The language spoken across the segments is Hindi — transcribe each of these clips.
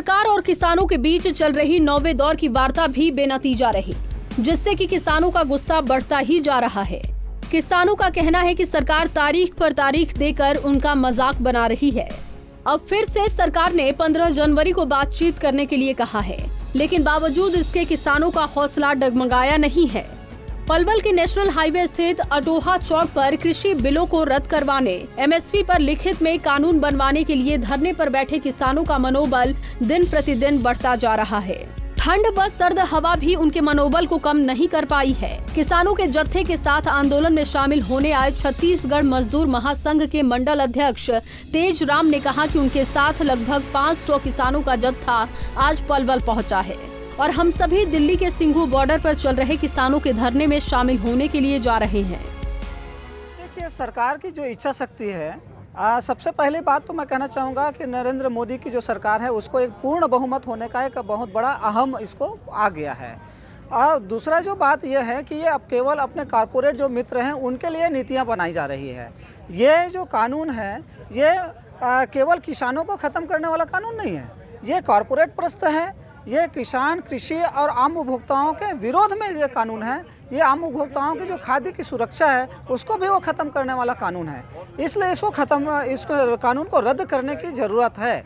सरकार और किसानों के बीच चल रही 9वें दौर की वार्ता भी बेनतीजा रही, जिससे कि किसानों का गुस्सा बढ़ता ही जा रहा है। किसानों का कहना है कि सरकार तारीख पर तारीख देकर उनका मजाक बना रही है। अब फिर से सरकार ने 15 जनवरी को बातचीत करने के लिए कहा है, लेकिन बावजूद इसके किसानों का हौसला डगमगाया नहीं है। पलवल के नेशनल हाईवे स्थित अटोहा चौक पर कृषि बिलों को रद्द करवाने, एमएसपी पर लिखित में कानून बनवाने के लिए धरने पर बैठे किसानों का मनोबल दिन प्रतिदिन बढ़ता जा रहा है। ठंड व सर्द हवा भी उनके मनोबल को कम नहीं कर पाई है। किसानों के जत्थे के साथ आंदोलन में शामिल होने आए छत्तीसगढ़ मजदूर महासंघ के मंडल अध्यक्ष तेज राम ने कहा कि उनके साथ लगभग 500 किसानों का जत्था आज पलवल पहुंचा है और हम सभी दिल्ली के सिंघू बॉर्डर पर चल रहे किसानों के धरने में शामिल होने के लिए जा रहे हैं। देखिए, सरकार की जो इच्छा शक्ति है, सबसे पहली बात तो मैं कहना चाहूँगा कि नरेंद्र मोदी की जो सरकार है उसको एक पूर्ण बहुमत होने का एक बहुत बड़ा अहम इसको आ गया है। और दूसरा जो बात यह है कि ये अब केवल अपने कॉरपोरेट जो मित्र हैं उनके लिए नीतियाँ बनाई जा रही है। ये जो कानून है ये केवल किसानों को ख़त्म करने वाला कानून नहीं है, ये कॉरपोरेट प्रस्त है। ये किसान, कृषि और आम उपभोक्ताओं के विरोध में ये कानून है। ये आम उपभोक्ताओं की जो खाद्य की सुरक्षा है उसको भी वो ख़त्म करने वाला कानून है, इसलिए इस कानून को रद्द करने की ज़रूरत है।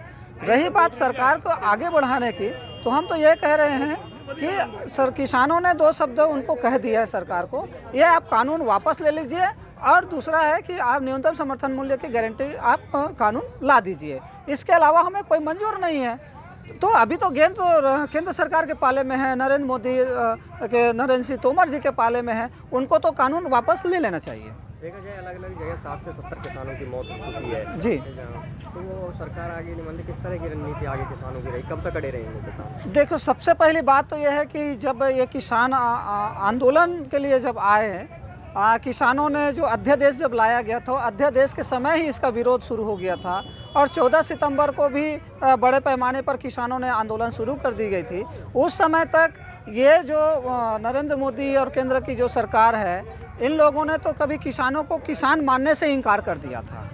रही बात सरकार को आगे बढ़ाने की, तो हम तो ये कह रहे हैं कि किसानों ने 2 शब्द उनको कह दिया है सरकार को, ये आप कानून वापस ले लीजिए और दूसरा है कि आप न्यूनतम समर्थन मूल्य की गारंटी आप कानून ला दीजिए। इसके अलावा हमें कोई मंजूर नहीं है। तो अभी तो गेंद तो केंद्र सरकार के पाले में है, नरेंद्र सिंह तोमर जी के पाले में है, उनको तो कानून वापस ले लेना चाहिए। देखा जाए अलग अलग जगह 60 से 70 किसानों की मौत हो चुकी है जी, तो वो सरकार आगे नहीं, मतलब किस तरह की रणनीति आगे किसानों की रही, कब तक अड़े रहेंगे किसान? देखो, सबसे पहली बात तो यह है कि जब ये किसान आंदोलन के लिए जब आए, किसानों ने जो अध्यादेश जब लाया गया था, अध्यादेश के समय ही इसका विरोध शुरू हो गया था और 14 सितंबर को भी बड़े पैमाने पर किसानों ने आंदोलन शुरू कर दी गई थी। उस समय तक ये जो नरेंद्र मोदी और केंद्र की जो सरकार है, इन लोगों ने तो कभी किसानों को किसान मानने से इनकार कर दिया था,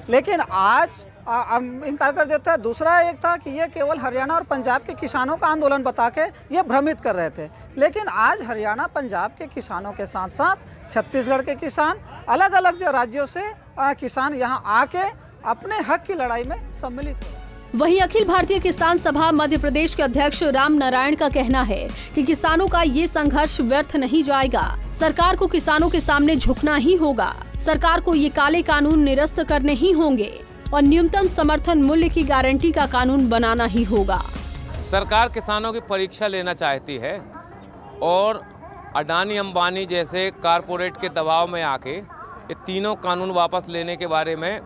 लेकिन आज इनकार कर देता है। दूसरा एक था कि ये केवल हरियाणा और पंजाब के किसानों का आंदोलन बता के ये भ्रमित कर रहे थे, लेकिन आज हरियाणा पंजाब के किसानों के साथ साथ छत्तीसगढ़ के किसान, अलग अलग जो राज्यों से किसान यहाँ आके अपने हक की लड़ाई में सम्मिलित हो। वहीं अखिल भारतीय किसान सभा मध्य प्रदेश के अध्यक्ष राम नारायण का कहना है कि किसानों का ये संघर्ष व्यर्थ नहीं जाएगा। सरकार को किसानों के सामने झुकना ही होगा। सरकार को ये काले कानून निरस्त करने ही होंगे और न्यूनतम समर्थन मूल्य की गारंटी का कानून बनाना ही होगा। सरकार किसानों की परीक्षा लेना चाहती है और अडानी अंबानी जैसे कारपोरेट के दबाव में आके ये तीनों कानून वापस लेने के बारे में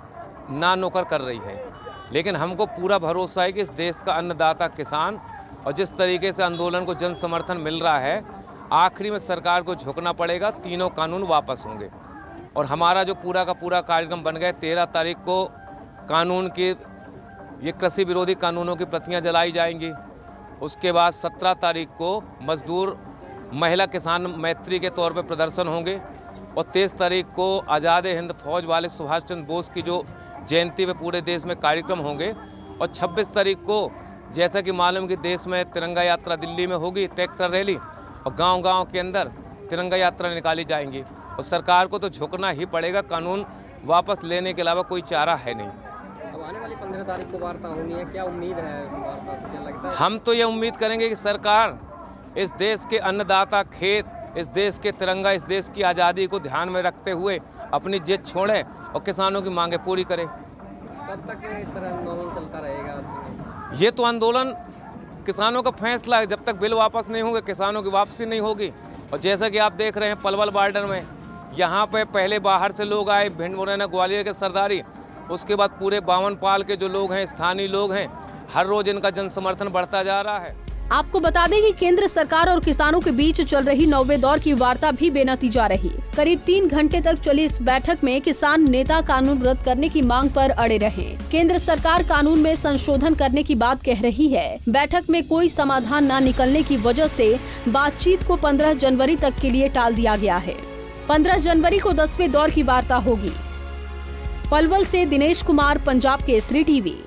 ना नुकर कर रही है। लेकिन हमको पूरा भरोसा है कि इस देश का अन्नदाता किसान और जिस तरीके से आंदोलन को जन समर्थन मिल रहा है, आखिरी में सरकार को झुकना पड़ेगा, तीनों कानून वापस होंगे। और हमारा जो पूरा का पूरा कार्यक्रम बन गया, 13 तारीख को कानून की ये कृषि विरोधी कानूनों की प्रतियां जलाई जाएंगी। उसके बाद 17 तारीख को मजदूर महिला किसान मैत्री के तौर पर प्रदर्शन होंगे और 23 तारीख को आज़ाद हिंद फौज वाले सुभाष चंद्र बोस की जो जयंती पे पूरे देश में कार्यक्रम होंगे। और 26 तारीख को जैसा कि मालूम कि देश में तिरंगा यात्रा दिल्ली में होगी, ट्रैक्टर रैली, और गांव-गांव के अंदर तिरंगा यात्रा निकाली जाएंगी। और सरकार को तो झुकना ही पड़ेगा, कानून वापस लेने के अलावा कोई चारा है नहीं। अब आने वाली 15 तारीख को वार्ता होनी है, क्या उम्मीद है वार्ता से, क्या लगता है? हम तो ये उम्मीद करेंगे कि सरकार इस देश के अन्नदाता खेत, इस देश के तिरंगा, इस देश की आज़ादी को ध्यान में रखते हुए अपनी जिद छोड़े और किसानों की मांगें पूरी करे। कब तक इस तरह आंदोलन चलता रहेगा? ये तो आंदोलन किसानों का फैसला है। जब तक बिल वापस नहीं होंगे, किसानों की वापसी नहीं होगी। और जैसा कि आप देख रहे हैं पलवल बॉर्डर में, यहाँ पे पहले बाहर से लोग आए, भिंड मुरैना ग्वालियर के सरदारी, उसके बाद पूरे 52 पाल के जो लोग हैं, स्थानीय लोग हैं, हर रोज इनका जन समर्थन बढ़ता जा रहा है। आपको बता दें कि केंद्र सरकार और किसानों के बीच चल रही 9वें दौर की वार्ता भी बेनतीजा रही। करीब 3 घंटे तक चली इस बैठक में किसान नेता कानून रद्द करने की मांग पर अड़े रहे। केंद्र सरकार कानून में संशोधन करने की बात कह रही है। बैठक में कोई समाधान न निकलने की वजह से बातचीत को 15 जनवरी तक के लिए टाल दिया गया है। 15 जनवरी को 10वें दौर की वार्ता होगी। पलवल से दिनेश कुमार, पंजाब केसरी टीवी।